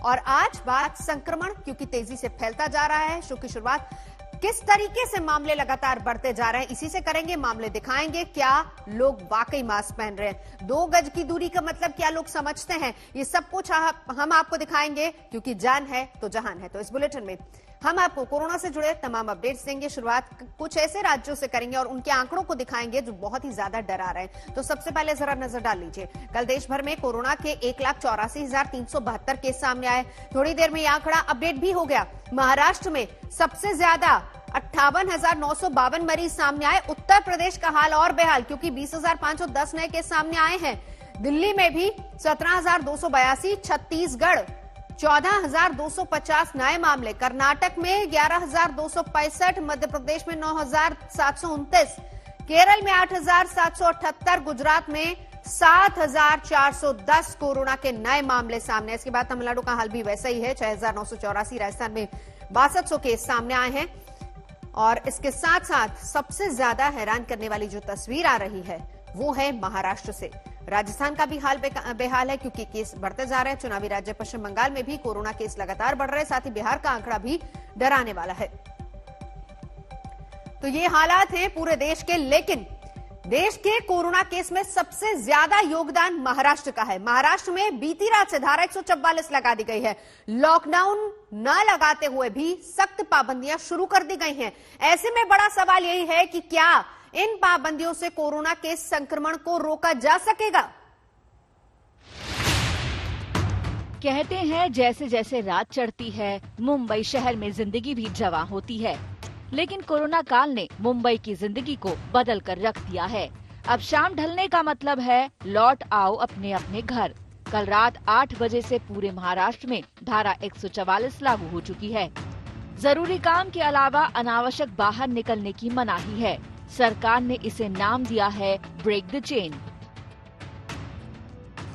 और आज बात संक्रमण क्योंकि तेजी से फैलता जा रहा है। शो की शुरुआत किस तरीके से मामले लगातार बढ़ते जा रहे हैं इसी से करेंगे। मामले दिखाएंगे, क्या लोग वाकई मास्क पहन रहे हैं, 2 गज की दूरी का मतलब क्या लोग समझते हैं, ये सब कुछ हम आपको दिखाएंगे क्योंकि जान है तो जहान है। तो इस बुलेटिन में हम आपको कोरोना से जुड़े तमाम अपडेट्स देंगे। शुरुआत कुछ ऐसे राज्यों से करेंगे और उनके आंकड़ों को दिखाएंगे जो बहुत ही ज्यादा डरा रहे हैं। तो सबसे पहले जरा नजर डाल लीजिए, कल देश भर में कोरोना के 1,84,372 केस सामने आए। थोड़ी देर में यह आंकड़ा अपडेट भी हो गया। महाराष्ट्र में सबसे ज्यादा 58,952 मरीज सामने आए। उत्तर प्रदेश का हाल और बेहाल क्योंकि 20,510 नए केस सामने आए हैं। दिल्ली में भी 17,282, छत्तीसगढ़ 14,250 नए मामले, कर्नाटक में 11,265, मध्य प्रदेश में 9,729, केरल में 8,778, गुजरात में 7,410 कोरोना के नए मामले सामने। इसके बाद तमिलनाडु का हाल भी वैसा ही है, 6,984, राजस्थान में 6200 केस सामने आए हैं। और इसके साथ साथ सबसे ज्यादा हैरान करने वाली जो तस्वीर आ रही है वो है महाराष्ट्र से। राजस्थान का भी हाल बेहाल है क्योंकि केस बढ़ते जा रहे हैं। चुनावी राज्य पश्चिम बंगाल में भी कोरोना केस लगातार बढ़ रहे हैं, साथ ही बिहार का आंकड़ा भी डराने वाला है। तो ये हालात हैं पूरे देश के, लेकिन देश के कोरोना केस में सबसे ज्यादा योगदान महाराष्ट्र का है। महाराष्ट्र में बीती रात से धारा 144 लगा दी गई है। लॉकडाउन न लगाते हुए भी सख्त पाबंदियां शुरू कर दी गई हैं। ऐसे में बड़ा सवाल यही है कि क्या इन पाबंदियों से कोरोना के संक्रमण को रोका जा सकेगा? कहते हैं जैसे जैसे रात चढ़ती है मुंबई शहर में जिंदगी भी जवां होती है, लेकिन कोरोना काल ने मुंबई की जिंदगी को बदल कर रख दिया है। अब शाम ढलने का मतलब है लौट आओ अपने अपने घर। कल रात 8 बजे से पूरे महाराष्ट्र में धारा 144 लागू हो चुकी है। जरूरी काम के अलावा अनावश्यक बाहर निकलने की मनाही है। सरकार ने इसे नाम दिया है ब्रेक द चेन।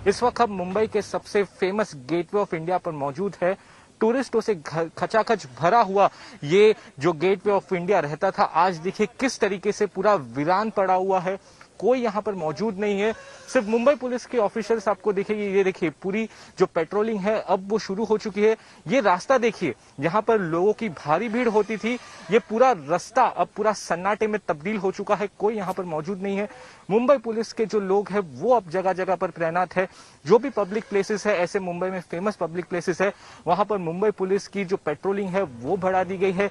इस वक्त हम मुंबई के सबसे फेमस गेटवे ऑफ इंडिया पर मौजूद है। टूरिस्टों से खचाखच भरा हुआ ये जो गेटवे ऑफ इंडिया रहता था, आज देखिए किस तरीके से पूरा वीरान पड़ा हुआ है। कोई यहाँ पर मौजूद नहीं है, सिर्फ मुंबई पुलिस के ऑफिसर्स आपको दिखेंगे। ये देखिए पूरी जो पेट्रोलिंग है अब वो शुरू हो चुकी है। ये रास्ता देखिए, यहाँ पर लोगों की भारी भीड़ होती थी, ये पूरा रास्ता अब पूरा सन्नाटे में तब्दील हो चुका है। कोई यहाँ पर मौजूद नहीं है। मुंबई पुलिस के जो लोग हैं वो अब जगह जगह पर तैनात है। जो भी पब्लिक प्लेसेस है, ऐसे मुंबई में फेमस पब्लिक प्लेसेस है, वहां पर मुंबई पुलिस की जो पेट्रोलिंग है वो बढ़ा दी गई है।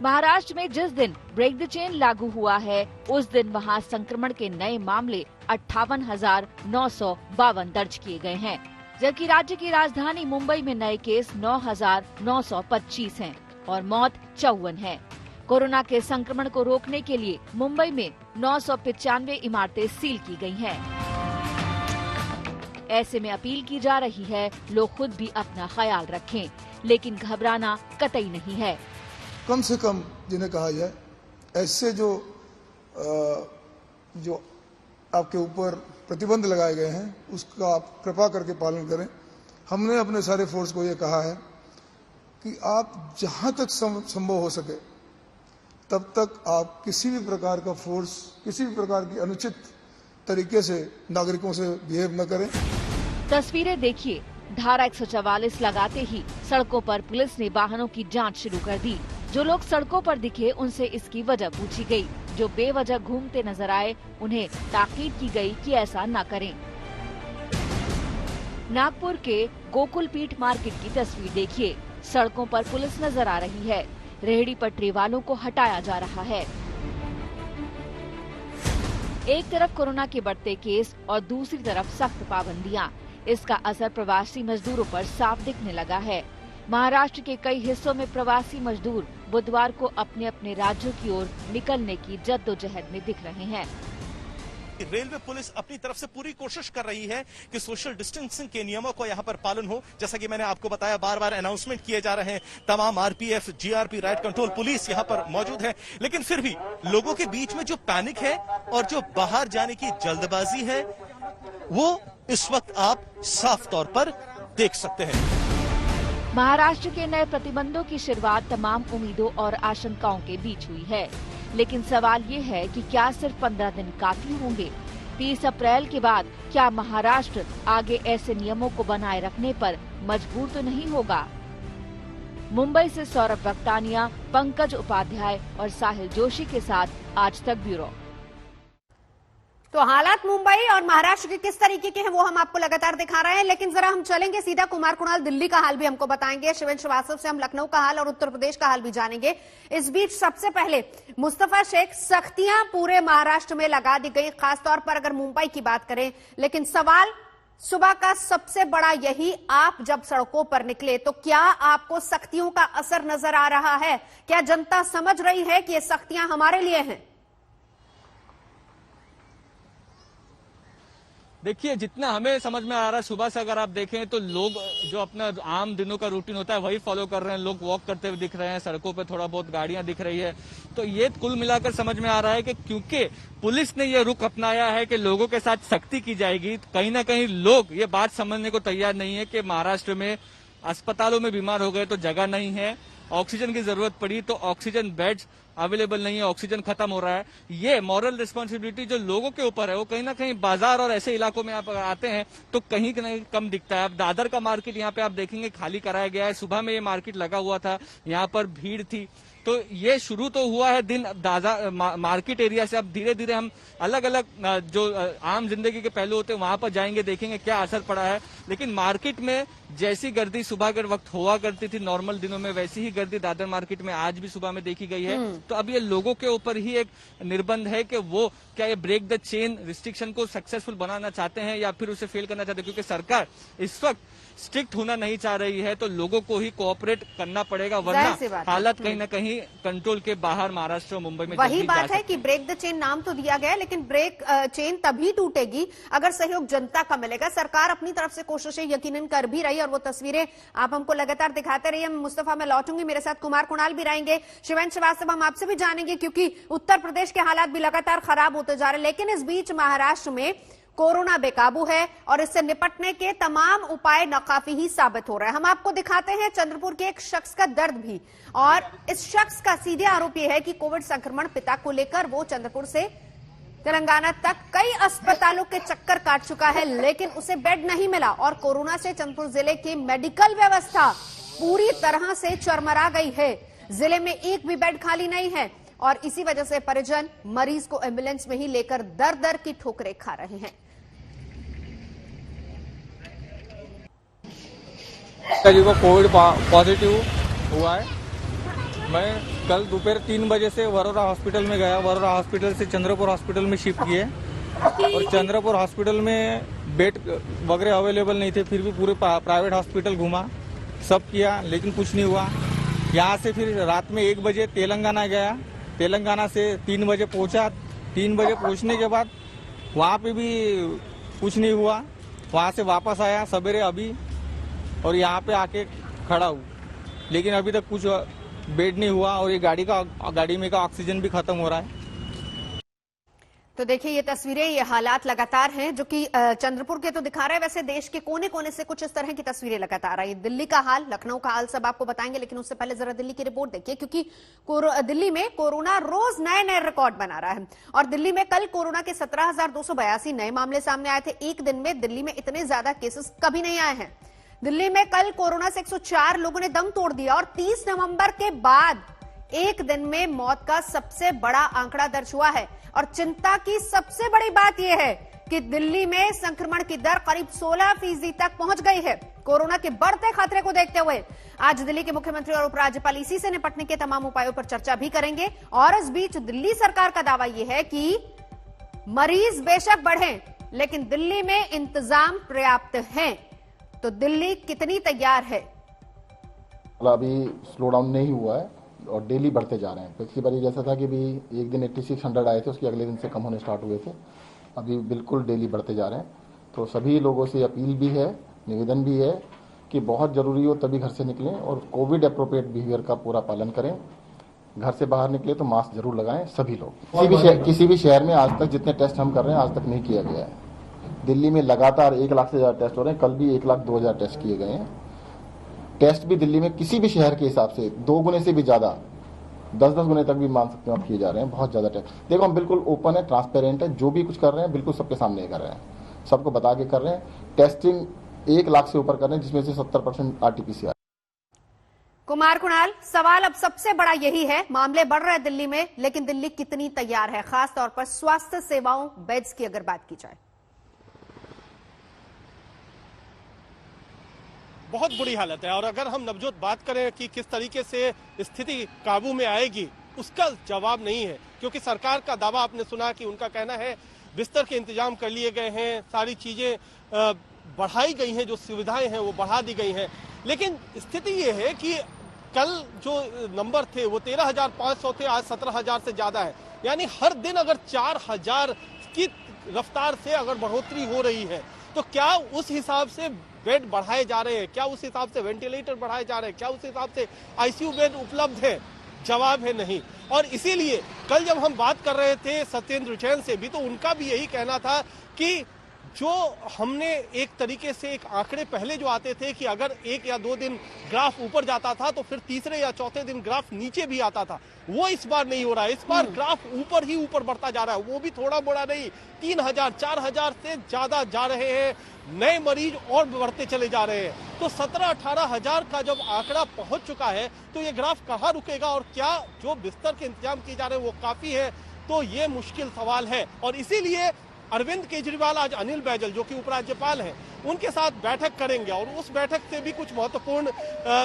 महाराष्ट्र में जिस दिन ब्रेक द चेन लागू हुआ है उस दिन वहां संक्रमण के नए मामले 58,952 दर्ज किए गए हैं, जबकि राज्य की राजधानी मुंबई में नए केस 9,925 हैं और मौत 54 है। कोरोना के संक्रमण को रोकने के लिए मुंबई में 995 इमारतें सील की गई हैं। ऐसे में अपील की जा रही है लोग खुद भी अपना ख्याल रखें, लेकिन घबराना कतई नहीं है। कम से कम जिन्हें कहा जाए, ऐसे जो आपके ऊपर प्रतिबंध लगाए गए हैं उसका आप कृपा करके पालन करें। हमने अपने सारे फोर्स को ये कहा है कि आप जहां तक संभव हो सके तब तक आप किसी भी प्रकार का फोर्स, किसी भी प्रकार की अनुचित तरीके से नागरिकों से बिहेव न करें। तस्वीरें देखिए, धारा 144 लगाते ही सड़कों पर पुलिस ने वाहनों की जांच शुरू कर दी। जो लोग सड़कों पर दिखे उनसे इसकी वजह पूछी गई। जो बेवजह घूमते नजर आए उन्हें ताकीद की गई कि ऐसा न करें। नागपुर के गोकुलपीठ मार्केट की तस्वीर देखिए, सड़कों पर पुलिस नजर आ रही है। रेहड़ी पटरी वालों को हटाया जा रहा है। एक तरफ कोरोना के बढ़ते केस और दूसरी तरफ सख्त पाबंदियां। इसका असर प्रवासी मजदूरों पर साफ दिखने लगा है। महाराष्ट्र के कई हिस्सों में प्रवासी मजदूर बुधवार को अपने अपने राज्यों की ओर निकलने की जद्दोजहद में दिख रहे हैं। रेलवे पुलिस अपनी तरफ से पूरी कोशिश कर रही है कि सोशल डिस्टेंसिंग के नियमों को यहाँ पर पालन हो। जैसा कि मैंने आपको बताया, बार बार अनाउंसमेंट किए जा रहे हैं। तमाम RPF, GRP, right control police यहाँ पर मौजूद है, लेकिन फिर भी लोगों के बीच में जो पैनिक है और जो बाहर जाने की जल्दबाजी है वो इस वक्त आप साफ तौर पर देख सकते हैं। महाराष्ट्र के नए प्रतिबंधों की शुरुआत तमाम उम्मीदों और आशंकाओं के बीच हुई है, लेकिन सवाल ये है कि क्या सिर्फ 15 दिन काफी होंगे? 30 अप्रैल के बाद क्या महाराष्ट्र आगे ऐसे नियमों को बनाए रखने पर मजबूर तो नहीं होगा? मुंबई से सौरभ वक्तानिया, पंकज उपाध्याय और साहिल जोशी के साथ आज तक ब्यूरो। तो हालात मुंबई और महाराष्ट्र के किस तरीके के हैं वो हम आपको लगातार दिखा रहे हैं, लेकिन जरा हम चलेंगे सीधा कुमार कुणाल दिल्ली का हाल भी हमको बताएंगे। शिवेन श्रीवास्तव से हम लखनऊ का हाल और उत्तर प्रदेश का हाल भी जानेंगे। इस बीच सबसे पहले मुस्तफा शेख, सख्तियां पूरे महाराष्ट्र में लगा दी गई, खासतौर पर अगर मुंबई की बात करें, लेकिन सवाल सुबह का सबसे बड़ा यही, आप जब सड़कों पर निकले तो क्या आपको सख्तियों का असर नजर आ रहा है? क्या जनता समझ रही है कि ये सख्तियां हमारे लिए हैं? देखिए, जितना हमें समझ में आ रहा है, सुबह से अगर आप देखें तो लोग जो अपना आम दिनों का रूटीन होता है वही फॉलो कर रहे हैं। लोग वॉक करते हुए दिख रहे हैं, सड़कों पे थोड़ा बहुत गाड़ियां दिख रही है। तो ये कुल मिलाकर समझ में आ रहा है कि क्योंकि पुलिस ने ये रुख अपनाया है कि लोगों के साथ सख्ती की जाएगी, कहीं ना कहीं लोग ये बात समझने को तैयार नहीं है कि महाराष्ट्र में अस्पतालों में बीमार हो गए तो जगह नहीं है, ऑक्सीजन की जरूरत पड़ी तो ऑक्सीजन बेड्स अवेलेबल नहीं है, ऑक्सीजन खत्म हो रहा है। ये मॉरल रिस्पॉन्सिबिलिटी जो लोगों के ऊपर है वो कहीं ना कहीं बाजार और ऐसे इलाकों में आप आते हैं तो कहीं ना कहीं कम दिखता है। अब दादर का मार्केट यहाँ पे आप देखेंगे खाली कराया गया है। सुबह में ये मार्केट लगा हुआ था, यहाँ पर भीड़ थी। तो ये शुरू तो हुआ है दिन मार्केट एरिया से। अब धीरे धीरे हम अलग अलग जो आम जिंदगी के पहलू होते हैं वहां पर जाएंगे, देखेंगे क्या असर पड़ा है। लेकिन मार्केट में जैसी गर्दी सुबह के वक्त हुआ करती थी नॉर्मल दिनों में, वैसी ही गर्दी दादर मार्केट में आज भी सुबह में देखी गई है। तो अब ये लोगों के ऊपर ही एक निर्बंध है कि वो क्या ये ब्रेक द चेन रिस्ट्रिक्शन को सक्सेसफुल बनाना चाहते हैं या फिर उसे फेल करना चाहते हैं। क्योंकि सरकार इस वक्त स्ट्रिक्ट होना नहीं चाह रही है तो लोगों को ही कोऑपरेट करना पड़ेगा, वरना हालत कहीं ना कहीं कंट्रोल के बाहर महाराष्ट्र और मुंबई में वही बात है कि ब्रेक द चेन नाम तो दिया गया है, लेकिन ब्रेक चेन तभी टूटेगी अगर सहयोग जनता का मिलेगा। सरकार अपनी तरफ से कोशिशें यकीनन कर भी रही और वो तस्वीरें आप हमको लगातार दिखाते रहिए। मुस्तफा, मैं लौटूंगी, मेरे साथ कुमार कुणाल भी रहेंगे। शिवेन श्रीवास्तव, हम आपसे भी जानेंगे क्योंकि उत्तर प्रदेश के हालात भी लगातार खराब होते जा रहे हैं, लेकिन इस बीच महाराष्ट्र में कोरोना बेकाबू है और इससे निपटने के तमाम उपाय नाकाफी ही साबित हो रहे हैं। हम आपको दिखाते हैं चंद्रपुर के एक शख्स का दर्द भी, और इस शख्स का सीधे आरोप यह है कि कोविड संक्रमण पिता को लेकर वो चंद्रपुर से तेलंगाना तक कई अस्पतालों के चक्कर काट चुका है, लेकिन उसे बेड नहीं मिला और कोरोना से चंद्रपुर जिले की मेडिकल व्यवस्था पूरी तरह से चरमरा गई है। जिले में एक भी बेड खाली नहीं है और इसी वजह से परिजन मरीज को एम्बुलेंस में ही लेकर दर दर की ठोकरें खा रहे हैं। जी को कोविड पॉजिटिव हुआ है। मैं कल दोपहर 3 बजे से वरोरा हॉस्पिटल में गया, वरोरा हॉस्पिटल से चंद्रपुर हॉस्पिटल में शिफ्ट किए और चंद्रपुर हॉस्पिटल में बेड वगैरह अवेलेबल नहीं थे। फिर भी पूरे प्राइवेट हॉस्पिटल घूमा, सब किया, लेकिन कुछ नहीं हुआ। यहाँ से फिर रात में 1 बजे तेलंगाना गया, तेलंगाना से 3 बजे पहुंचा। 3 बजे पहुंचने के बाद वहाँ पे भी कुछ नहीं हुआ। वहाँ से वापस आया सवेरे अभी और यहाँ पे आके खड़ा हूँ, लेकिन अभी तक कुछ बेड नहीं हुआ और ये गाड़ी में का ऑक्सीजन भी खत्म हो रहा है। तो देखिए ये तस्वीरें, ये हालात लगातार हैं जो कि चंद्रपुर के तो दिखा रहे हैं, वैसे देश के कोने कोने से कुछ इस तरह की तस्वीरें लगातार आई। दिल्ली का हाल, लखनऊ का हाल सब आपको बताएंगे, लेकिन उससे पहले जरा दिल्ली की रिपोर्ट देखिए, क्योंकि दिल्ली में कोरोना रोज नए नए रिकॉर्ड बना रहा है। और दिल्ली में कल कोरोना के 17,282 नए मामले सामने आए थे। एक दिन में दिल्ली में इतने ज्यादा केसेस कभी नहीं आए हैं। दिल्ली में कल कोरोना से 104 लोगों ने दम तोड़ दिया और 30 नवंबर के बाद एक दिन में मौत का सबसे बड़ा आंकड़ा दर्ज हुआ है। और चिंता की सबसे बड़ी बात यह है कि दिल्ली में संक्रमण की दर करीब 16% तक पहुंच गई है। कोरोना के बढ़ते खतरे को देखते हुए आज दिल्ली के मुख्यमंत्री और उपराज्यपाल इसी से निपटने के तमाम उपायों पर चर्चा भी करेंगे। और इस बीच दिल्ली सरकार का दावा यह है कि मरीज बेशक बढ़े, लेकिन दिल्ली में इंतजाम पर्याप्त हैं। तो दिल्ली कितनी तैयार है? अभी स्लो डाउन नहीं हुआ है और डेली बढ़ते जा रहे हैं। पिछली बार जैसा था कि भी एक दिन 8600 आए थे, उसके अगले दिन से कम होने स्टार्ट हुए थे। अभी बिल्कुल डेली बढ़ते जा रहे हैं। तो सभी लोगों से अपील भी है, निवेदन भी है कि बहुत ज़रूरी हो तभी घर से निकलें और कोविड अप्रोप्रिएट बिहेवियर का पूरा पालन करें। घर से बाहर निकले तो मास्क जरूर लगाएं सभी लोग। किसी भी शहर में आज तक जितने टेस्ट हम कर रहे हैं आज तक नहीं किया गया है। दिल्ली में लगातार 1 लाख से ज़्यादा टेस्ट हो रहे हैं। कल भी 1,02,000 टेस्ट किए गए हैं। टेस्ट भी दिल्ली में किसी भी शहर के हिसाब से 2 गुने से भी ज़्यादा 10-10 गुने तक भी मान सकते हो आप किए जा रहे हैं। बहुत ज्यादा टेस्ट, देखो हम बिल्कुल ओपन है, ट्रांसपेरेंट है, जो भी कुछ कर रहे हैं बिल्कुल सबके सामने कर रहे हैं, सबको बता के कर रहे हैं। टेस्टिंग 1 लाख से ऊपर कर रहे हैं, जिसमें से 70% RT-PCR। कुमार कुणाल, सवाल अब सबसे बड़ा यही है, मामले बढ़ रहे हैं दिल्ली में, लेकिन दिल्ली कितनी तैयार है, खास तौर पर स्वास्थ्य सेवाओं, बेड्स की अगर बात की जाए? बहुत बुरी हालत है। और अगर हम नवजोत बात करें कि किस तरीके से स्थिति काबू में आएगी, उसका जवाब नहीं है, क्योंकि सरकार का दावा आपने सुना कि उनका कहना है बिस्तर के इंतजाम कर लिए गए हैं, सारी चीजें बढ़ाई गई हैं, जो सुविधाएं हैं वो बढ़ा दी गई हैं। लेकिन स्थिति ये है कि कल जो नंबर थे वो 13,500 थे, आज 17,000 से ज्यादा है। यानी हर दिन अगर 4,000 की रफ्तार से अगर बढ़ोतरी हो रही है, तो क्या उस हिसाब से बेड बढ़ाए जा रहे हैं, क्या उस हिसाब से वेंटिलेटर बढ़ाए जा रहे हैं, क्या उस हिसाब से ICU बेड उपलब्ध है? जवाब है नहीं। और इसीलिए कल जब हम बात कर रहे थे सत्येंद्र जैन से भी, तो उनका भी यही कहना था कि जो हमने एक तरीके से एक आंकड़े पहले जो आते थे कि अगर 1 या 2 दिन ग्राफ ऊपर जाता था तो फिर तीसरे या चौथे दिन ग्राफ नीचे भी आता था, वो इस बार नहीं हो रहा है। इस बार ग्राफ ऊपर ही ऊपर बढ़ता जा रहा है, वो भी थोड़ा मोड़ा नहीं, 3,000 4,000 से ज्यादा जा रहे हैं, नए मरीज और बढ़ते चले जा रहे हैं। तो 17-18 हजार का जब आंकड़ा पहुंच चुका है, तो ये ग्राफ कहाँ रुकेगा? और क्या जो बिस्तर के इंतजाम किए जा रहे हैं वो काफी है? तो ये मुश्किल सवाल है। और इसीलिए अरविंद केजरीवाल आज अनिल बैजल जो कि उपराज्यपाल हैं उनके साथ बैठक करेंगे, और उस बैठक से भी कुछ महत्वपूर्ण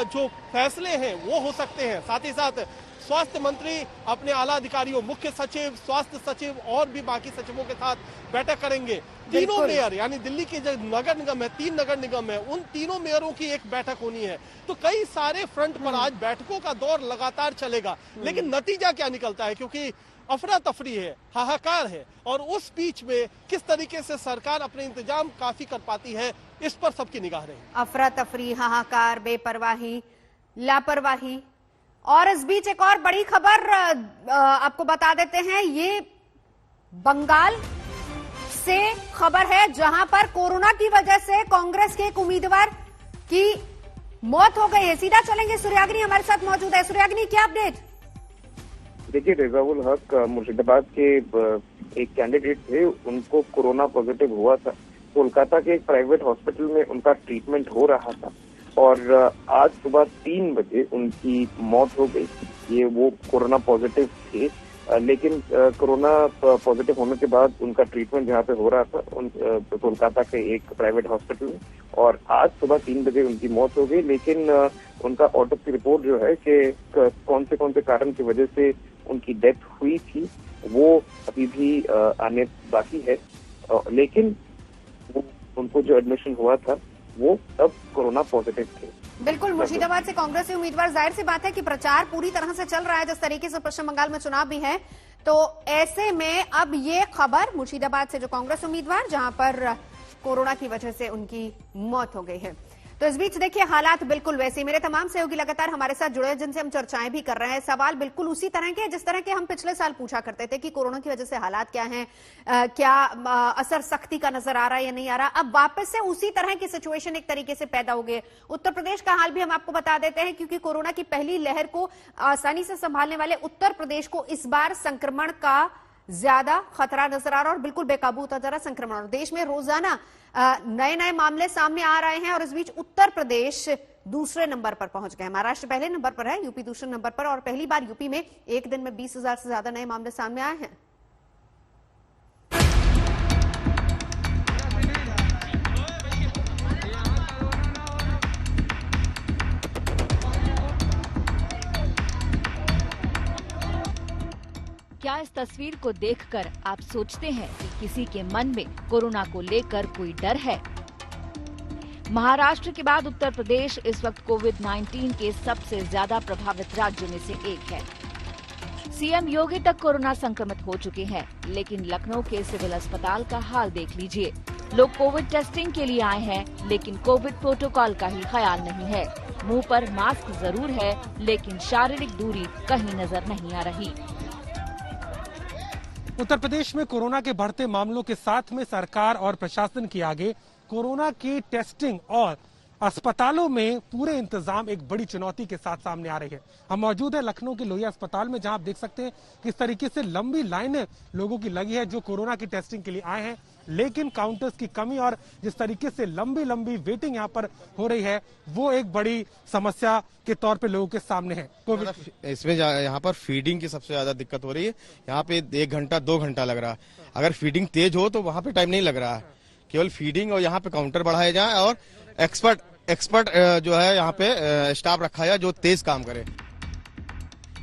जो फैसले हैं वो हो सकते हैं। साथ ही साथ स्वास्थ्य मंत्री अपने आला अधिकारियों, मुख्य सचिव, स्वास्थ्य सचिव और भी बाकी सचिवों के साथ बैठक करेंगे। तीनों मेयर, यानी दिल्ली के जो नगर निगम है, 3 नगर निगम है, उन तीनों मेयरों की एक बैठक होनी है। तो कई सारे फ्रंट पर आज बैठकों का दौर लगातार चलेगा। लेकिन नतीजा क्या निकलता है, क्योंकि अफरा तफरी है, हाहाकार है, और उस बीच में किस तरीके से सरकार अपने इंतजाम काफी कर पाती है, इस पर सबकी निगाह रहेगी। अफरा तफरी, हाहाकार, बेपरवाही, लापरवाही। और इस बीच एक और बड़ी खबर आपको बता देते हैं, ये बंगाल से खबर है, जहां पर कोरोना की वजह से कांग्रेस के एक उम्मीदवार की मौत हो गई है। सीधा चलेंगे, सूर्याग्नि हमारे साथ मौजूद है। सूर्याग्नि, क्या अपडेट? देखिए, रेजाउल हक मुर्शिदाबाद के एक कैंडिडेट थे, उनको कोरोना पॉजिटिव हुआ था। कोलकाता के एक प्राइवेट हॉस्पिटल में उनका ट्रीटमेंट हो रहा था, और आज सुबह 3 बजे उनकी मौत हो गई। ये वो कोरोना पॉजिटिव थे, लेकिन कोरोना पॉजिटिव होने के बाद उनका ट्रीटमेंट जहाँ पे हो रहा था कोलकाता के एक प्राइवेट हॉस्पिटल में, और आज सुबह 3 बजे उनकी मौत हो गई। लेकिन उनका ऑटोप्सी रिपोर्ट जो है कि कौन से कारण की वजह से उनकी डेथ हुई थी, वो अभी भी आने बाकी है। लेकिन उनको जो एडमिशन हुआ था वो तब कोरोना पॉजिटिव थे। बिल्कुल, मुर्शिदाबाद से कांग्रेस के उम्मीदवार, जाहिर सी बात है कि प्रचार पूरी तरह से चल रहा है, जिस तरीके से पश्चिम बंगाल में चुनाव भी है। तो ऐसे में अब ये खबर मुर्शिदाबाद से जो कांग्रेस उम्मीदवार, जहां पर कोरोना की वजह से उनकी मौत हो गई है। तो इस बीच देखिए, हालात बिल्कुल वैसे। मेरे तमाम सहयोगी लगातार हमारे साथ जुड़े हैं, जिनसे हम चर्चाएं भी कर रहे हैं। सवाल बिल्कुल उसी तरह के जिस तरह के हम पिछले साल पूछा करते थे कि कोरोना की वजह से हालात क्या हैं, क्या असर सख्ती का नजर आ रहा है या नहीं आ रहा। अब वापस से उसी तरह की सिचुएशन एक तरीके से पैदा हो गई। उत्तर प्रदेश का हाल भी हम आपको बता देते हैं, क्योंकि कोरोना की पहली लहर को आसानी से संभालने वाले उत्तर प्रदेश को इस बार संक्रमण का ज्यादा खतरा नजर आ रहा है और बिल्कुल बेकाबू होता जा रहा संक्रमण। और देश में रोजाना नए मामले सामने आ रहे हैं, और इस बीच उत्तर प्रदेश दूसरे नंबर पर पहुंच गए। महाराष्ट्र पहले नंबर पर है, यूपी दूसरे नंबर पर, और पहली बार यूपी में एक दिन में 20,000 से ज्यादा नए मामले सामने आए हैं। क्या इस तस्वीर को देखकर आप सोचते हैं कि किसी के मन में कोरोना को लेकर कोई डर है? महाराष्ट्र के बाद उत्तर प्रदेश इस वक्त कोविड-19 के सबसे ज्यादा प्रभावित राज्यों में से एक है। सीएम योगी तक कोरोना संक्रमित हो चुके हैं, लेकिन लखनऊ के सिविल अस्पताल का हाल देख लीजिए। लोग कोविड टेस्टिंग के लिए आए हैं, लेकिन कोविड प्रोटोकॉल का ही ख्याल नहीं है। मुंह पर मास्क जरूर है, लेकिन शारीरिक दूरी कहीं नजर नहीं आ रही। उत्तर प्रदेश में कोरोना के बढ़ते मामलों के साथ में सरकार और प्रशासन के आगे कोरोना की टेस्टिंग और अस्पतालों में पूरे इंतजाम एक बड़ी चुनौती के साथ सामने आ रही है। हम मौजूद है लखनऊ के लोहिया अस्पताल में, जहां आप देख सकते हैं किस तरीके से लंबी लाइनें लोगों की लगी है जो कोरोना की टेस्टिंग के लिए आए हैं, लेकिन काउंटर्स की कमी और जिस तरीके से लंबी वेटिंग यहां पर हो रही है वो एक बड़ी समस्या के तौर पे लोगों के सामने है। इसमें यहाँ पर फीडिंग की सबसे ज्यादा दिक्कत हो रही है। यहाँ पे 1 घंटा 2 घंटा लग रहा है। अगर फीडिंग तेज हो तो वहाँ पे टाइम नहीं लग रहा है। केवल फीडिंग और यहाँ पे काउंटर बढ़ाए जाए और एक्सपर्ट जो है यहाँ पे स्टाफ रखा जाए जो तेज काम करे।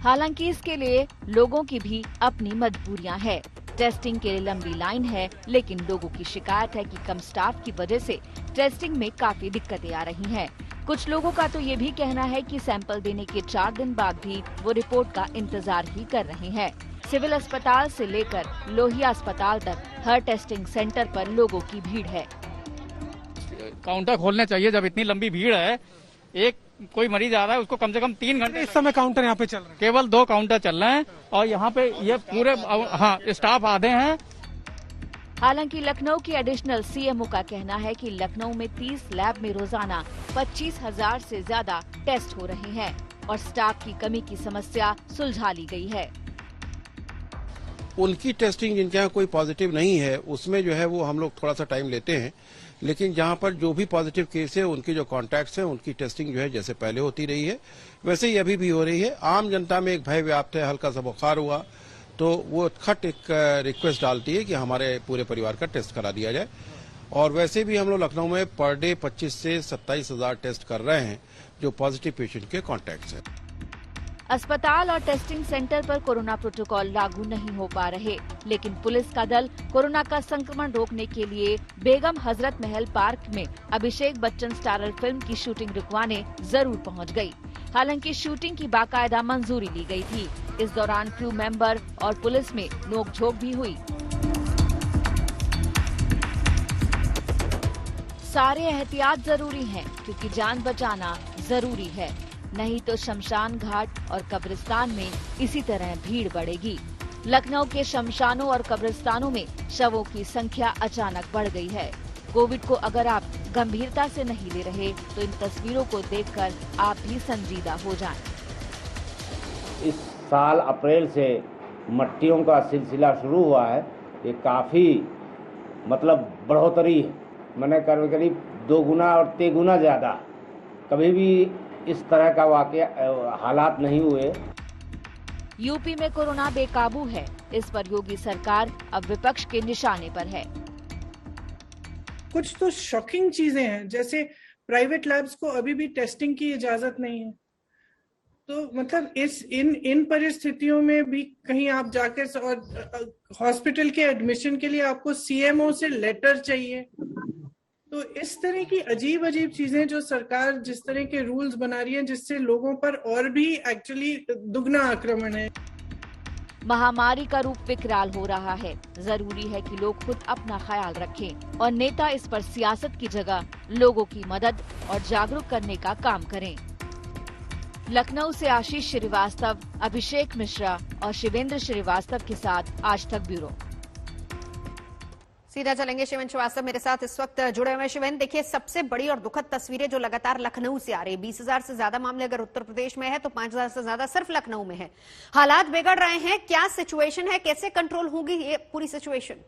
हालांकि इसके लिए लोगों की भी अपनी मजबूरियां हैं। टेस्टिंग के लिए लंबी लाइन है, लेकिन लोगों की शिकायत है कि कम स्टाफ की वजह से टेस्टिंग में काफी दिक्कतें आ रही हैं। कुछ लोगों का तो ये भी कहना है कि सैंपल देने के 4 दिन बाद भी वो रिपोर्ट का इंतजार ही कर रहे हैं। सिविल अस्पताल से लेकर लोहिया अस्पताल तक हर टेस्टिंग सेंटर पर लोगों की भीड़ है। काउंटर खोलने चाहिए जब इतनी लंबी भीड़ है। एक कोई मरीज आ रहा है उसको कम से कम 3 घंटे। इस समय काउंटर यहाँ पे चल रहे हैं, केवल 2 काउंटर चल रहे हैं और यहाँ पे ये पूरे स्टाफ आधे हैं। हालांकि लखनऊ की एडिशनल सीएमओ का कहना है कि लखनऊ में 30 लैब में रोजाना 25,000 से ज्यादा टेस्ट हो रहे हैं और स्टाफ की कमी की समस्या सुलझा ली गई है। उनकी टेस्टिंग जिनके यहाँ कोई पॉजिटिव नहीं है उसमें जो है वो हम लोग थोड़ा सा टाइम लेते हैं, लेकिन जहाँ पर जो भी पॉजिटिव केस है उनके जो कॉन्टैक्ट्स हैं उनकी टेस्टिंग जो है जैसे पहले होती रही है वैसे ही अभी भी हो रही है। आम जनता में एक भय व्याप्त है, हल्का सा बुखार हुआ तो वो खट एक रिक्वेस्ट डालती है कि हमारे पूरे परिवार का टेस्ट करा दिया जाए। और वैसे भी हम लोग लखनऊ में पर डे 25 से 27,000 टेस्ट कर रहे हैं जो पॉजिटिव पेशेंट के कॉन्टैक्ट्स हैं। अस्पताल और टेस्टिंग सेंटर पर कोरोना प्रोटोकॉल लागू नहीं हो पा रहे, लेकिन पुलिस का दल कोरोना का संक्रमण रोकने के लिए बेगम हजरत महल पार्क में अभिषेक बच्चन स्टारर फिल्म की शूटिंग रुकवाने जरूर पहुंच गई। हालांकि शूटिंग की बाकायदा मंजूरी ली गई थी। इस दौरान क्रू मेंबर और पुलिस में नोकझोंक भी हुई। सारे एहतियात जरूरी हैं, क्योंकि जान बचाना जरूरी है, नहीं तो शमशान घाट और कब्रिस्तान में इसी तरह भीड़ बढ़ेगी। लखनऊ के शमशानों और कब्रिस्तानों में शवों की संख्या अचानक बढ़ गई है। कोविड को अगर आप गंभीरता से नहीं ले रहे तो इन तस्वीरों को देखकर आप भी संजीदा हो जाएं। इस साल अप्रैल से मट्टियों का सिलसिला शुरू हुआ है। ये काफ़ी बढ़ोतरी है, मैंने करीब 2 गुना और 3 गुना ज़्यादा। कभी भी इस तरह का वाकया हालात नहीं हुए। यूपी में कोरोना बेकाबू है, इस पर योगी सरकार अब विपक्ष के निशाने पर है। कुछ तो शॉकिंग चीजें हैं, जैसे प्राइवेट लैब्स को अभी भी टेस्टिंग की इजाजत नहीं है। तो इन परिस्थितियों में भी कहीं आप जाकर और हॉस्पिटल के एडमिशन के लिए आपको सीएमओ से लेटर चाहिए। तो इस तरह की अजीब चीजें जो सरकार जिस तरह के रूल्स बना रही है, जिससे लोगों पर और भी एक्चुअली दुगना आक्रमण है। महामारी का रूप विकराल हो रहा है। जरूरी है कि लोग खुद अपना ख्याल रखें और नेता इस पर सियासत की जगह लोगों की मदद और जागरूक करने का काम करें। लखनऊ से आशीष श्रीवास्तव, अभिषेक मिश्रा और शिवेंद्र श्रीवास्तव के साथ आज तक ब्यूरो। सीधा चलेंगे शिवेंद्र श्रीवास्तव मेरे साथ इस वक्त जुड़े हुए। शिवेंद्र, देखिए सबसे बड़ी और दुखद तस्वीरें जो लगातार लखनऊ से आ रही है। 20,000 से ज्यादा मामले अगर उत्तर प्रदेश में है तो 5,000 से ज्यादा सिर्फ लखनऊ में है। हालात बिगड़ रहे हैं, क्या सिचुएशन है, कैसे कंट्रोल होगी ये पूरी सिचुएशन?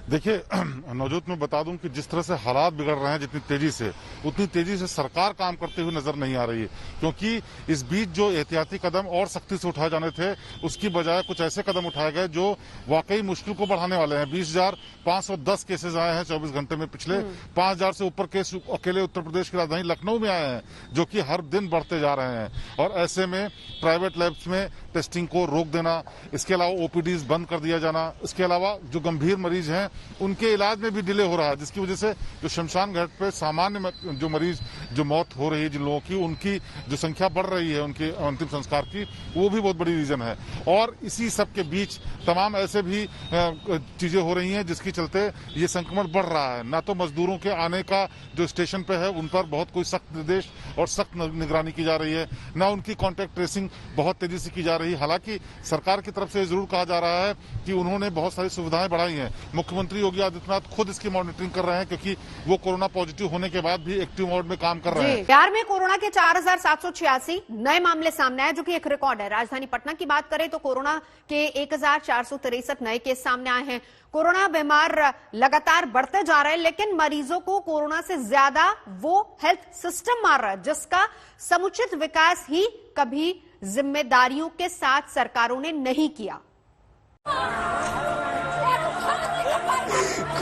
देखिए नवजोत, मैं बता दूं कि जिस तरह से हालात बिगड़ रहे हैं जितनी तेजी से, उतनी तेजी से सरकार काम करते हुए नजर नहीं आ रही है। क्योंकि इस बीच जो एहतियाती कदम और सख्ती से उठाए जाने थे उसकी बजाय कुछ ऐसे कदम उठाए गए जो वाकई मुश्किल को बढ़ाने वाले हैं। 20,510 केसेज आए हैं 24 घंटे में। पिछले 5,000 से ऊपर केस अकेले उत्तर प्रदेश की राजधानी लखनऊ में आए हैं, जो कि हर दिन बढ़ते जा रहे हैं। और ऐसे में प्राइवेट लैब्स में टेस्टिंग को रोक देना, इसके अलावा ओपीडीज बंद कर दिया जाना, इसके अलावा जो गंभीर मरीज हैं उनके इलाज में भी डिले हो रहा है, जिसकी वजह से जो शमशान घाट पे सामान्य जो मरीज जो मौत हो रही है जिन लोगों की, उनकी जो संख्या बढ़ रही है उनके अंतिम संस्कार की, वो भी बहुत बड़ी रीजन है। और इसी सब के बीच तमाम ऐसे भी चीजें हो रही हैं जिसके चलते ये संक्रमण बढ़ रहा है। ना तो मजदूरों के आने का जो स्टेशन पे है उन पर बहुत कोई सख्त निर्देश और सख्त निगरानी की जा रही है, ना उनकी कॉन्टैक्ट ट्रेसिंग बहुत तेजी से की जा रही है। हालांकि सरकार की तरफ से जरूर कहा जा रहा है कि उन्होंने बहुत सारी सुविधाएं बढ़ाई हैं। मुख्यमंत्री योगी आदित्यनाथ खुद इसकी मॉनिटरिंग कर रहे हैं, क्योंकि वो कोरोना पॉजिटिव होने के बाद भी एक्टिव मोड में काम कर रहे हैं। बिहार में कोरोना के 4,786 नए मामले सामने आए, जो कि एक रिकॉर्ड है। राजधानी पटना की बात करें तो कोरोना के 1,463 नए केस सामने आए हैं। कोरोना बीमार लगातार बढ़ते जा रहे हैं, लेकिन मरीजों को कोरोना से ज्यादा वो हेल्थ सिस्टम मार रहा है, जिसका समुचित विकास ही कभी जिम्मेदारियों के साथ सरकारों ने नहीं किया।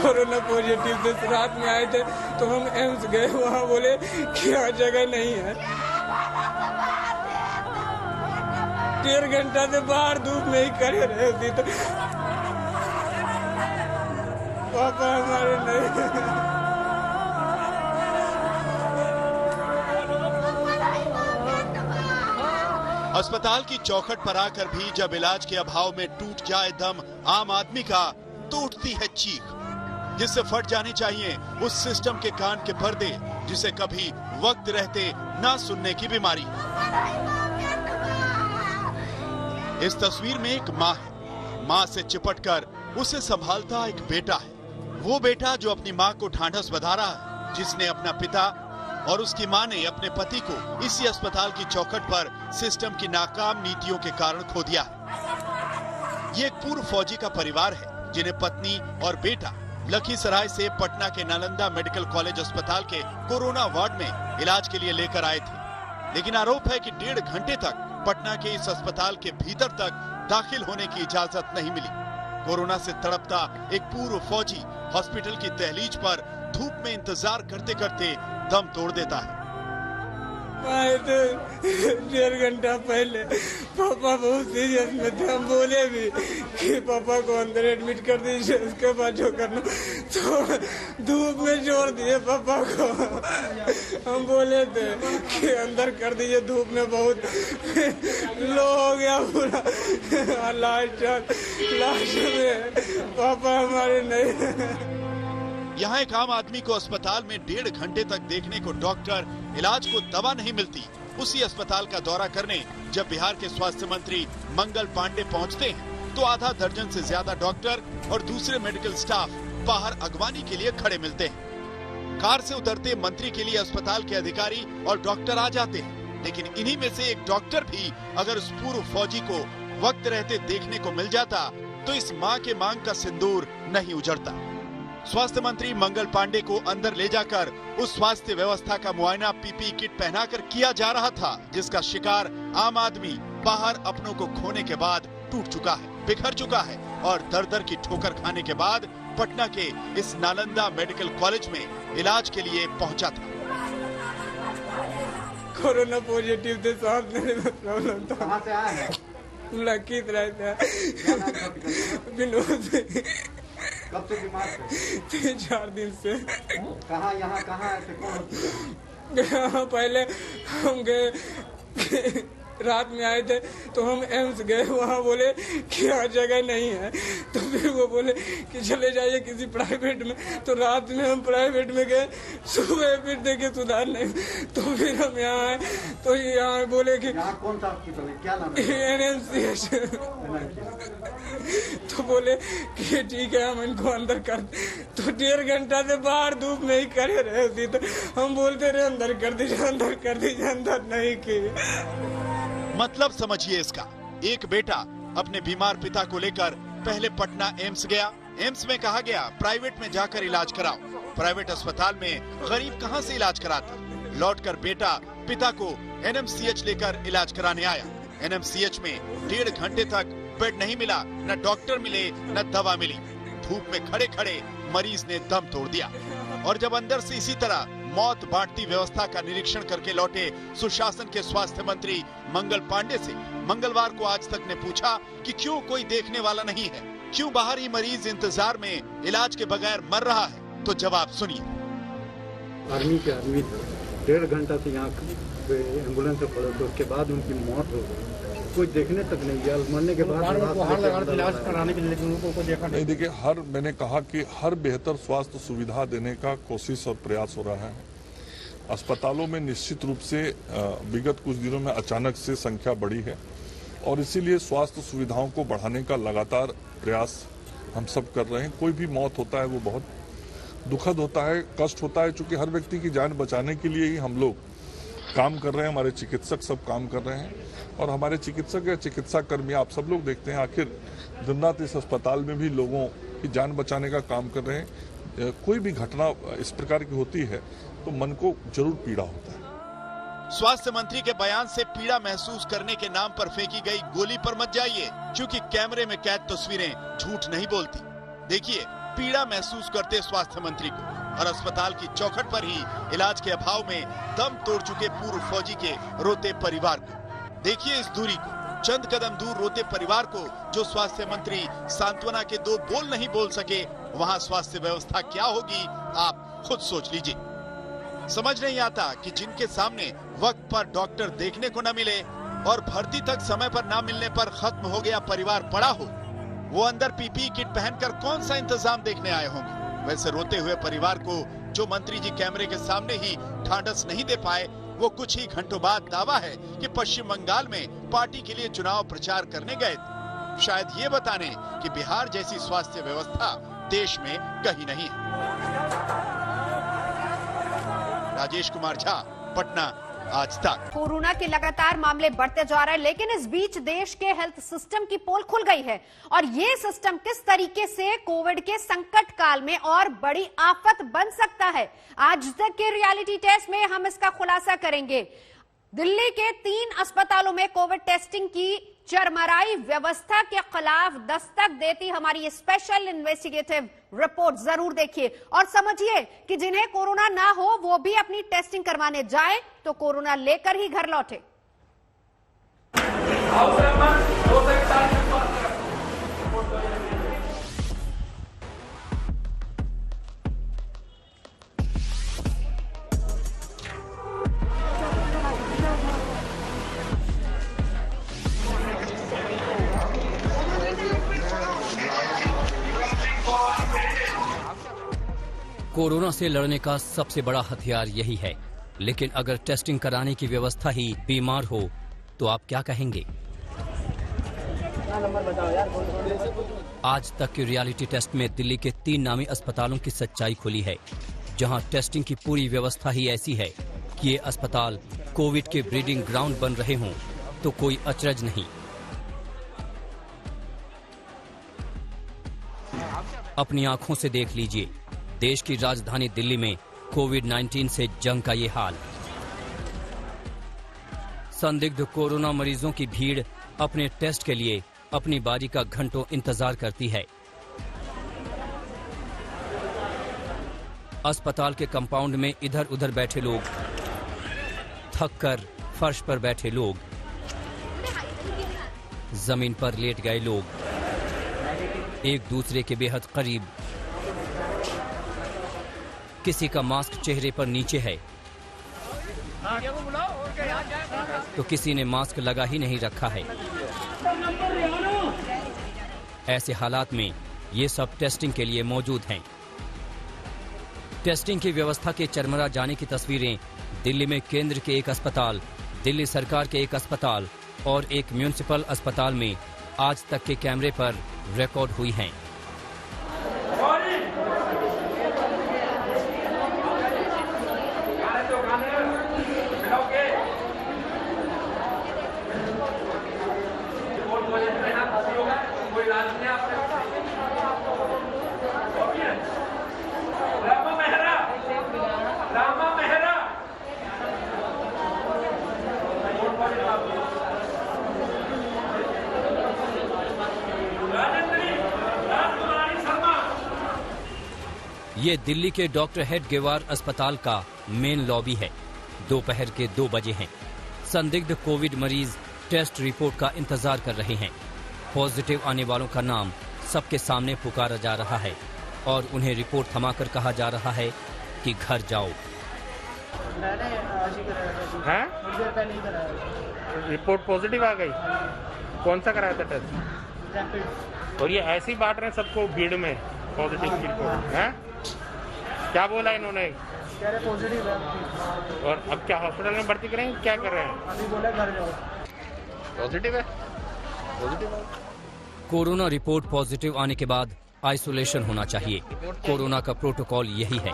कोरोना पॉजिटिव थे, रात में आए थे तो हम एम्स गए, वहाँ बोले कि यहाँ जगह नहीं है। 1.5 घंटा से बाहर धूप में ही खड़े रहे थे, तो पापा हमारे नहीं। अस्पताल की चौखट पर आकर भी जब इलाज के अभाव में टूट जाए दम आम आदमी का, तो उठती है चीख, जिससे फट जाने चाहिए उस सिस्टम के कान के पर्दे, जिसे कभी वक्त रहते ना सुनने की बीमारी। इस तस्वीर में एक माँ है, माँ से चिपटकर उसे संभालता एक बेटा है। वो बेटा जो अपनी माँ को ढांढस बंधा रहा है, जिसने अपना पिता और उसकी माँ ने अपने पति को इसी अस्पताल की चौखट पर सिस्टम की नाकाम नीतियों के कारण खो दिया है। ये एक पूर्व फौजी का परिवार है, जिन्हें पत्नी और बेटा लखीसराय से पटना के नालंदा मेडिकल कॉलेज अस्पताल के कोरोना वार्ड में इलाज के लिए लेकर आए थे। लेकिन आरोप है कि 1.5 घंटे तक पटना के इस अस्पताल के भीतर तक दाखिल होने की इजाजत नहीं मिली। कोरोना से तड़पता एक पूर्व फौजी हॉस्पिटल की दहलीज पर धूप में इंतजार करते करते दम तोड़ देता है। आए थे 1.5 घंटा पहले, पापा बहुत सीरियस में थे। हम बोले भी कि पापा को अंदर एडमिट कर दीजिए, उसके बाद जो करना, तो धूप में जोड़ दिए पापा को। हम बोले थे कि अंदर कर दीजिए, धूप में बहुत लो हो गया पूरा। लास्ट में पापा हमारे नहीं। यहाँ एक आम आदमी को अस्पताल में 1.5 घंटे तक देखने को डॉक्टर, इलाज को दवा नहीं मिलती। उसी अस्पताल का दौरा करने जब बिहार के स्वास्थ्य मंत्री मंगल पांडे पहुँचते हैं, तो आधा दर्जन से ज्यादा डॉक्टर और दूसरे मेडिकल स्टाफ बाहर अगवानी के लिए खड़े मिलते हैं। कार से उतरते मंत्री के लिए अस्पताल के अधिकारी और डॉक्टर आ जाते हैं, लेकिन इन्हीं में से एक डॉक्टर भी अगर उस पूर्व फौजी को वक्त रहते देखने को मिल जाता, तो इस माँ के मांग का सिंदूर नहीं उजड़ता। स्वास्थ्य मंत्री मंगल पांडे को अंदर ले जाकर उस स्वास्थ्य व्यवस्था का मुआयना पीपीई किट पहनाकर किया जा रहा था, जिसका शिकार आम आदमी बाहर अपनों को खोने के बाद टूट चुका है, बिखर चुका है और दर दर की ठोकर खाने के बाद पटना के इस नालंदा मेडिकल कॉलेज में इलाज के लिए पहुंचा था। कोरोना पॉजिटिव थे, साहब मेरे में प्रॉब्लम था। कहां से आए हैं? लखीसराय से। विनोद। कब से बीमार थे? 3-4 दिन से। कहाँ यहाँ कहाँ ऐसे कौन? पहले हम गए, रात में आए थे तो हम एम्स गए, वहाँ बोले कि यहाँ जगह नहीं है, तो फिर वो बोले कि चले जाइए किसी प्राइवेट में। तो रात में हम प्राइवेट में गए, सुबह फिर देखे सुधार नहीं, तो फिर हम यहाँ आए, तो यहाँ बोले कि यहाँ कौन सा हॉस्पिटल है, क्या नाम है? NMCH। तो बोले कि ठीक है हम इनको अंदर कर। तो 1.5 घंटा से बाहर धूप में ही खड़े रहे थे, तो हम बोलते रहे अंदर कर दीजिए, अंदर कर दीजिए, अंदर नहीं किए। मतलब समझिए इसका, एक बेटा अपने बीमार पिता को लेकर पहले पटना एम्स गया, एम्स में कहा गया प्राइवेट में जाकर इलाज कराओ। प्राइवेट अस्पताल में गरीब कहां से इलाज कराता। लौटकर बेटा पिता को NMCH लेकर इलाज कराने आया। NMCH में 1.5 घंटे तक बेड नहीं मिला, न डॉक्टर मिले न दवा मिली। धूप में खड़े खड़े मरीज ने दम तोड़ दिया। और जब अंदर से इसी तरह मौत बांटती व्यवस्था का निरीक्षण करके लौटे सुशासन के स्वास्थ्य मंत्री मंगल पांडे से मंगलवार को आज तक ने पूछा कि क्यों कोई देखने वाला नहीं है, क्यों बाहर ही मरीज इंतजार में इलाज के बगैर मर रहा है, तो जवाब सुनिए। आर्मी के आदमी थे, 1.5 घंटा से यहाँ एम्बुलेंस से पड़े थे, उसके बाद उनकी मौत हो गई। कोई देखने तक नहीं गया, मरने के बाद इलाज कराने के लिए लोगों को देखा नहीं। देखिए, मैंने कहा कि हर बेहतर स्वास्थ्य सुविधा देने का कोशिश और प्रयास हो रहा है। अस्पतालों में निश्चित रूप से विगत कुछ दिनों में अचानक से संख्या बढ़ी है और इसीलिए स्वास्थ्य सुविधाओं को बढ़ाने का लगातार प्रयास हम सब कर रहे हैं। कोई भी मौत होता है वो बहुत दुखद होता है, कष्ट होता है, चूंकि हर व्यक्ति की जान बचाने के लिए ही हम लोग काम कर रहे हैं। हमारे चिकित्सक सब काम कर रहे हैं और हमारे चिकित्सक या चिकित्सा कर्मी आप सब लोग देखते हैं आखिर दिन रात इस अस्पताल में भी लोगों की जान बचाने का काम कर रहे हैं। कोई भी घटना इस प्रकार की होती है तो मन को जरूर पीड़ा होता है। स्वास्थ्य मंत्री के बयान से पीड़ा महसूस करने के नाम पर फेंकी गई गोली पर मत जाइए, क्योंकि कैमरे में कैद तस्वीरें झूठ नहीं बोलती। देखिए पीड़ा महसूस करते स्वास्थ्य मंत्री को और अस्पताल की चौखट पर ही इलाज के अभाव में दम तोड़ चुके पूर्व फौजी के रोते परिवार को। देखिए इस दूरी को, चंद कदम दूर रोते परिवार को, जो स्वास्थ्य मंत्री सांत्वना के 2 बोल नहीं बोल सके। वहाँ स्वास्थ्य व्यवस्था क्या होगी आप खुद सोच लीजिए। समझ नहीं आता कि जिनके सामने वक्त पर डॉक्टर देखने को न मिले और भर्ती तक समय पर न मिलने पर खत्म हो गया परिवार पड़ा हो, वो अंदर पीपीई किट पहनकर कौन सा इंतजाम देखने आए होंगे। वैसे रोते हुए परिवार को जो मंत्री जी कैमरे के सामने ही ढांढस नहीं दे पाए, वो कुछ ही घंटों बाद दावा है कि पश्चिम बंगाल में पार्टी के लिए चुनाव प्रचार करने गए थे, शायद ये बताने कि बिहार जैसी स्वास्थ्य व्यवस्था देश में कहीं नहीं है। राजेश कुमार झा, पटना, आज तक। कोरोना के लगातार मामले बढ़ते जा रहे हैं, लेकिन इस बीच देश के हेल्थ सिस्टम की पोल खुल गई है और ये सिस्टम किस तरीके से कोविड के संकट काल में और बड़ी आफत बन सकता है, आज तक के रियलिटी टेस्ट में हम इसका खुलासा करेंगे। दिल्ली के 3 अस्पतालों में कोविड टेस्टिंग की चरमराई व्यवस्था के खिलाफ दस्तक देती हमारी स्पेशल इन्वेस्टिगेटिव रिपोर्ट जरूर देखिए और समझिए कि जिन्हें कोरोना ना हो वो भी अपनी टेस्टिंग करवाने जाए तो कोरोना लेकर ही घर लौटे। कोरोना से लड़ने का सबसे बड़ा हथियार यही है, लेकिन अगर टेस्टिंग कराने की व्यवस्था ही बीमार हो तो आप क्या कहेंगे? आज तक के रियलिटी टेस्ट में दिल्ली के 3 नामी अस्पतालों की सच्चाई खुली है, जहां टेस्टिंग की पूरी व्यवस्था ही ऐसी है कि ये अस्पताल कोविड के ब्रीडिंग ग्राउंड बन रहे हों तो कोई अचरज नहीं। अपनी आंखों से देख लीजिए, देश की राजधानी दिल्ली में कोविड-19 से जंग का ये हाल। संदिग्ध कोरोना मरीजों की भीड़ अपने टेस्ट के लिए अपनी बारी का घंटों इंतजार करती है। अस्पताल के कंपाउंड में इधर उधर बैठे लोग, थककर फर्श पर बैठे लोग, जमीन पर लेट गए लोग, एक दूसरे के बेहद करीब, किसी का मास्क चेहरे पर नीचे है तो किसी ने मास्क लगा ही नहीं रखा है। ऐसे हालात में ये सब टेस्टिंग के लिए मौजूद हैं। टेस्टिंग की व्यवस्था के चरमरा जाने की तस्वीरें दिल्ली में केंद्र के एक अस्पताल, दिल्ली सरकार के एक अस्पताल और एक म्युनिसिपल अस्पताल में आज तक के कैमरे पर रिकॉर्ड हुई हैं। ये दिल्ली के डॉक्टर हेडगेवार अस्पताल का मेन लॉबी है। दोपहर के 2 बजे हैं। संदिग्ध कोविड मरीज टेस्ट रिपोर्ट का इंतजार कर रहे हैं। पॉजिटिव आने वालों का नाम सबके सामने पुकारा जा रहा है और उन्हें रिपोर्ट थमाकर कहा जा रहा है कि घर जाओ। मैंने आज ही कराया था। हैं? थोड़ी देर पहले ही कराया। रिपोर्ट पॉजिटिव आ गई? कौन सा कराया था टेस्ट? रैपिड। और ये ऐसे ही बांट रहे हैं सबको भीड़ में पॉजिटिव की रिपोर्ट? हैं? क्या बोला इन्होंने? कह रहे पॉजिटिव है। और अब क्या हॉस्पिटल में भर्ती करेंगे? क्या कर रहे हैं? अभी बोला घर जाओ। पॉजिटिव है? पॉजिटिव है। कोरोना रिपोर्ट पॉजिटिव आने के बाद आइसोलेशन होना चाहिए। कोरोना का प्रोटोकॉल यही है।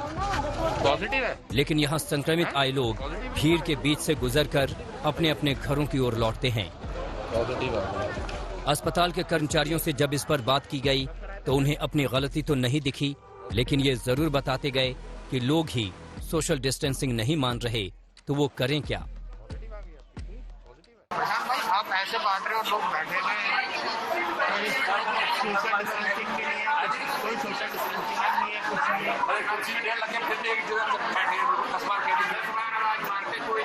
पॉजिटिव है। लेकिन यहाँ संक्रमित आए लोग भीड़ के बीच से गुजरकर अपने अपने घरों की ओर लौटते हैं। पॉजिटिव है। अस्पताल के कर्मचारियों से जब इस पर बात की गई तो उन्हें अपनी गलती तो नहीं दिखी, लेकिन ये जरूर बताते गए कि लोग ही सोशल डिस्टेंसिंग नहीं मान रहे तो वो करें क्या। आप ऐसे बांट रहे हो, लोग बैठे हुए हैं, सोशल डिस्टेंसिंग के लिए कोई सोशल डिस्टेंसिंग नहीं है, कुछ नहीं है।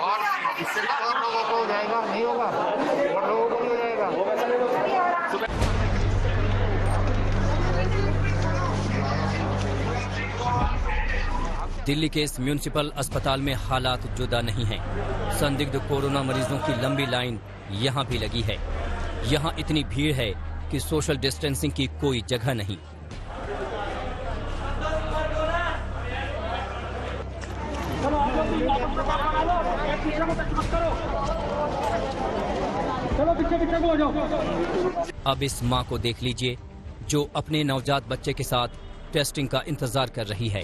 और इससे और लोगों को हो जाएगा, नहीं होगा, और लोगों को नहीं हो जाएगा। दिल्ली के इस म्यूनिसिपल अस्पताल में हालात जुदा नहीं हैं। संदिग्ध कोरोना मरीजों की लंबी लाइन यहाँ भी लगी है। यहाँ इतनी भीड़ है कि सोशल डिस्टेंसिंग की कोई जगह नहीं। अब इस माँ को देख लीजिए जो अपने नवजात बच्चे के साथ टेस्टिंग का इंतजार कर रही है।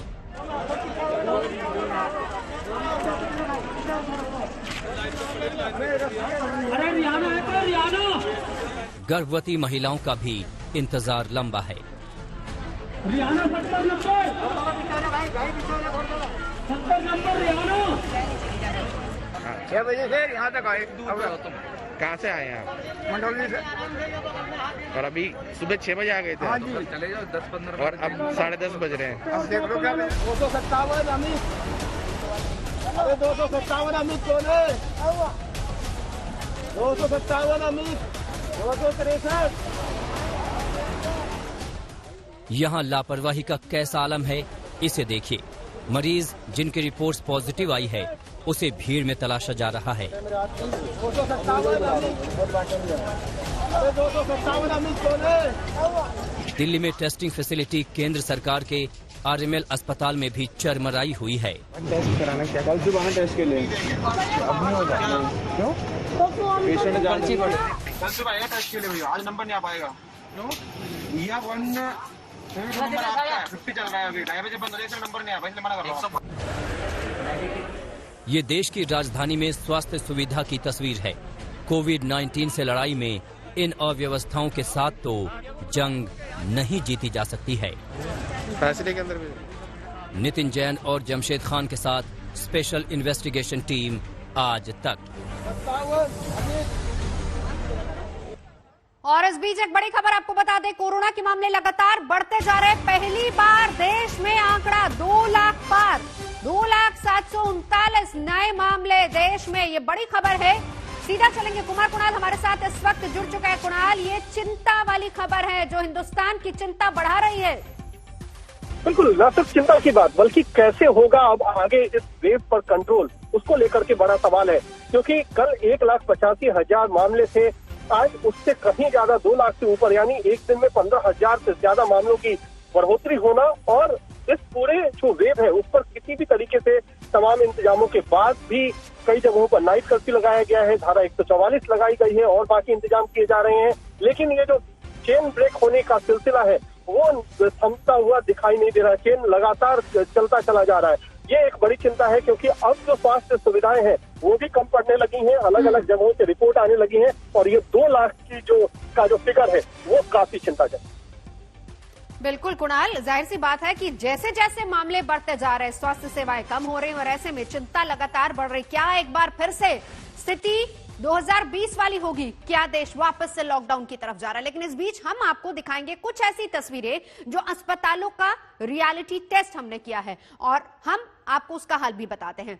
गर्भवती महिलाओं का भी इंतजार लंबा है। 6 बजे से यहाँ तक आए। कहाँ से आए हैं आप? मंडौली से। और अभी सुबह 6 बजे आ गए थे? हाँ जी। चले जाओ 10-15 और अब 10:30 बज रहे हैं। अब देख लो क्या 257 अमित। अरे 257 अमित कौन है? 257 अमित 263। यहाँ लापरवाही का कैसा आलम है इसे देखिए। मरीज जिनकी रिपोर्ट्स पॉजिटिव आई है उसे भीड़ में तलाशा जा रहा है। 257 अमित कौन है? दिल्ली में टेस्टिंग फैसिलिटी केंद्र सरकार के आरएमएल अस्पताल में भी चरमराई हुई है। टेस्ट कराना क्या? कल सुबह में टेस्ट के लिए अब नहीं होगा। क्यों? पेशेंट कल सुबह आएगा टेस्ट के लिए भैया, आज नंबर नहीं आ पाएगा। क्यों? यहाँ 1 नंबर आपका है, 50 चल रहा है अभी, 2:30 बजे बंद हो जाएगा, नंबर नहीं आ पाएगा, मना कर रहा हूँ। ये देश की राजधानी में स्वास्थ्य सुविधा की तस्वीर है। कोविड-19 से लड़ाई में इन अव्यवस्थाओं के साथ तो जंग नहीं जीती जा सकती है। फैसिलिटी के अंदर भी। नितिन जैन और जमशेद खान के साथ स्पेशल इन्वेस्टिगेशन टीम आज तक। और इस बीच एक बड़ी खबर आपको बता दें, कोरोना के मामले लगातार बढ़ते जा रहे हैं। पहली बार देश में आंकड़ा 2 लाख पार, 2,739 नए मामले देश में। ये बड़ी खबर है। सीधा चलेंगे, कुमार कुणाल हमारे साथ इस वक्त जुड़ चुका है। कुणाल, ये चिंता वाली खबर है जो हिंदुस्तान की चिंता बढ़ा रही है। बिल्कुल, न सिर्फ चिंता की बात बल्कि कैसे होगा अब आगे इस वेव पर कंट्रोल, उसको लेकर के बड़ा सवाल है। क्योंकि कल 1,85,000 मामले थे, आज उससे कहीं ज्यादा 2 लाख से ऊपर, यानी एक दिन में 15,000 से ज्यादा मामलों की बढ़ोतरी होना। और इस पूरे जो वेव है उस पर किसी भी तरीके से तमाम इंतजामों के बाद भी कई जगहों पर नाइट कर्फ्यू लगाया गया है, धारा 144 लगाई गई है और बाकी इंतजाम किए जा रहे हैं। लेकिन ये जो चेन ब्रेक होने का सिलसिला है वो थमता हुआ दिखाई नहीं दे रहा है। चेन लगातार चलता चला जा रहा है। ये एक बड़ी चिंता है क्योंकि अब जो स्वास्थ्य सुविधाएं हैं वो भी कम पड़ने लगी हैं, अलग अलग जगहों से रिपोर्ट आने लगी है और ये 2 लाख की जो फिगर है वो काफी चिंताजनक। बिल्कुल कुणाल, जाहिर सी बात है कि जैसे जैसे मामले बढ़ते जा रहे हैं, स्वास्थ्य सेवाएं कम हो रही हैं और ऐसे में चिंता लगातार बढ़ रही। क्या एक बार फिर से स्थिति 2020 वाली होगी? क्या देश वापस से लॉकडाउन की तरफ जा रहा है? लेकिन इस बीच हम आपको दिखाएंगे कुछ ऐसी तस्वीरें जो अस्पतालों का रियलिटी टेस्ट हमने किया है और हम आपको उसका हल भी बताते हैं।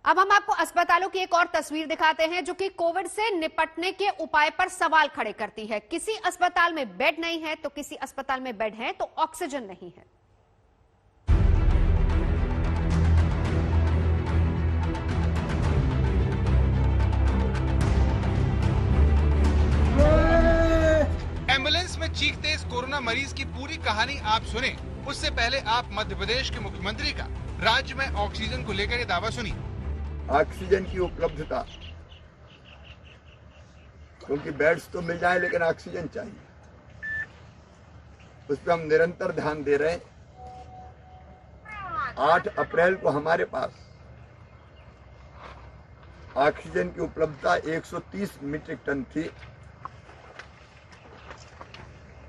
अब हम आपको अस्पतालों की एक और तस्वीर दिखाते हैं जो कि कोविड से निपटने के उपाय पर सवाल खड़े करती है। किसी अस्पताल में बेड नहीं है तो किसी अस्पताल में बेड है तो ऑक्सीजन नहीं है। मरीज की पूरी कहानी आप सुने उससे पहले आप मध्य प्रदेश के मुख्यमंत्री का राज्य में ऑक्सीजन को लेकर ये दावा सुनिए। ऑक्सीजन की उपलब्धता, क्योंकि बेड्स तो मिल जाए लेकिन ऑक्सीजन चाहिए, उस पर हम निरंतर ध्यान दे रहे हैं। 8 अप्रैल को हमारे पास ऑक्सीजन की उपलब्धता 130 मीट्रिक टन थी।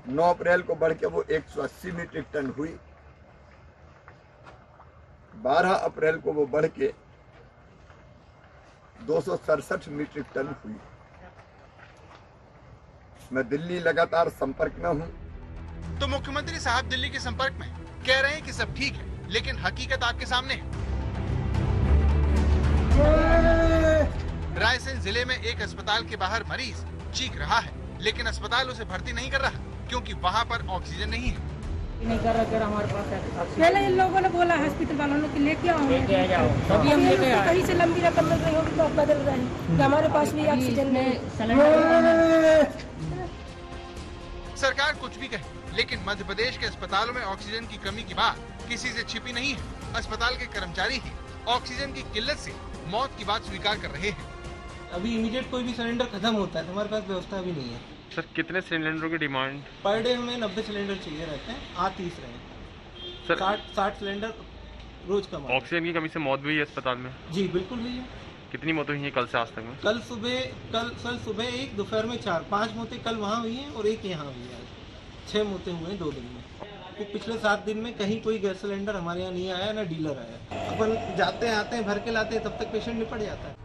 9 अप्रैल को बढ़ के वो 180 मीट्रिक टन हुई। 12 अप्रैल को वो बढ़ के 267 मीट्रिक टन हुई। मैं दिल्ली लगातार संपर्क में हूं। तो मुख्यमंत्री साहब दिल्ली के संपर्क में कह रहे हैं कि सब ठीक है, लेकिन हकीकत आपके सामने है। रायसेन जिले में एक अस्पताल के बाहर मरीज चीख रहा है, लेकिन अस्पताल उसे भर्ती नहीं कर रहा क्योंकि वहां पर ऑक्सीजन नहीं है। नहीं कर रहा हमारे पास है। पहले इन लोगों ने बोला हॉस्पिटल वालों ने कि लेके आओ, अभी हम लेके आए। कहीं से लंबी रकम मिल रही होगी तो आप बदल रहे हैं कि हमारे पास भी ऑक्सीजन नहीं। सरकार कुछ भी कहे, लेकिन मध्य प्रदेश के अस्पतालों में ऑक्सीजन की कमी की बात किसी से छिपी नहीं है। अस्पताल के कर्मचारी ही ऑक्सीजन की किल्लत से मौत की बात स्वीकार कर रहे हैं। अभी इमीडिएट कोई भी सिलेंडर खत्म होता है तो हमारे पास व्यवस्था भी नहीं है। सर कितने सिलेंडरों की डिमांड? पर डे हमें 90 सिलेंडर चाहिए रहते हैं, आ 30 रहे हैं। सर 60 सिलेंडर रोज का। ऑक्सीजन की कमी से मौत भी हुई है अस्पताल में? जी बिल्कुल हुई है। कितनी मौतें हुई है कल से आज तक में? कल सुबह 1, दोपहर में 4, 5 मौतें कल वहाँ हुई हैं और 1 यहाँ हुई है। 6 मौतें हुए हैं 2 दिन में। तो पिछले 7 दिन में कहीं कोई गैस सिलेंडर हमारे यहाँ नहीं आया, ना डीलर आया। अपन जाते आते हैं, भर के लाते हैं, तब तक पेशेंट निपट जाता है।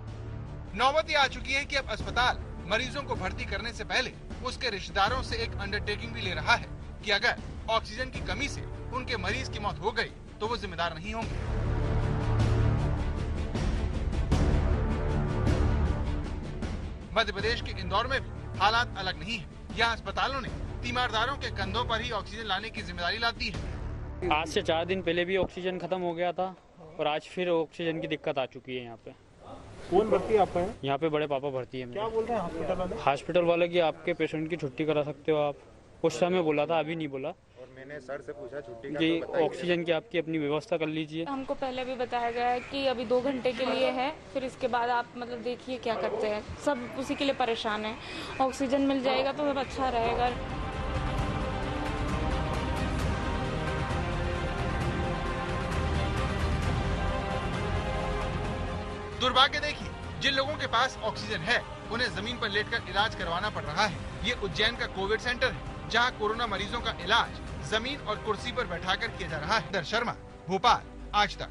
नौबत ये आ चुकी है कि अब अस्पताल मरीजों को भर्ती करने से पहले उसके रिश्तेदारों से एक अंडरटेकिंग भी ले रहा है कि अगर ऑक्सीजन की कमी से उनके मरीज की मौत हो गई तो वो जिम्मेदार नहीं होंगे। मध्य प्रदेश के इंदौर में भी हालात अलग नहीं है। यहाँ अस्पतालों ने तीमारदारों के कंधों पर ही ऑक्सीजन लाने की जिम्मेदारी लाती है। आज से 4 दिन पहले भी ऑक्सीजन खत्म हो गया था और आज फिर ऑक्सीजन की दिक्कत आ चुकी है यहाँ पे। कौन भर्ती है आपका? यहाँ पे बड़े पापा भर्ती है। क्या बोल रहे हैं हॉस्पिटल वाले? हॉस्पिटल वाले कि आपके पेशेंट की छुट्टी करा सकते हो आप। उस समय बोला था, अभी नहीं बोला। और मैंने सर से पूछा छुट्टी कि ऑक्सीजन की आपकी अपनी व्यवस्था कर लीजिए। हमको पहले भी बताया गया है कि अभी 2 घंटे के लिए है, फिर इसके बाद आप मतलब देखिए क्या करते हैं। सब उसी के लिए परेशान है। ऑक्सीजन मिल जाएगा तो सब अच्छा रहेगा। दुर्भाग्य देखिए, जिन लोगों के पास ऑक्सीजन है उन्हें जमीन पर लेटकर इलाज करवाना पड़ रहा है। ये उज्जैन का कोविड सेंटर है, जहां कोरोना मरीजों का इलाज जमीन और कुर्सी पर बैठाकर किया जा रहा है। शर्मा, भोपाल, आज तक।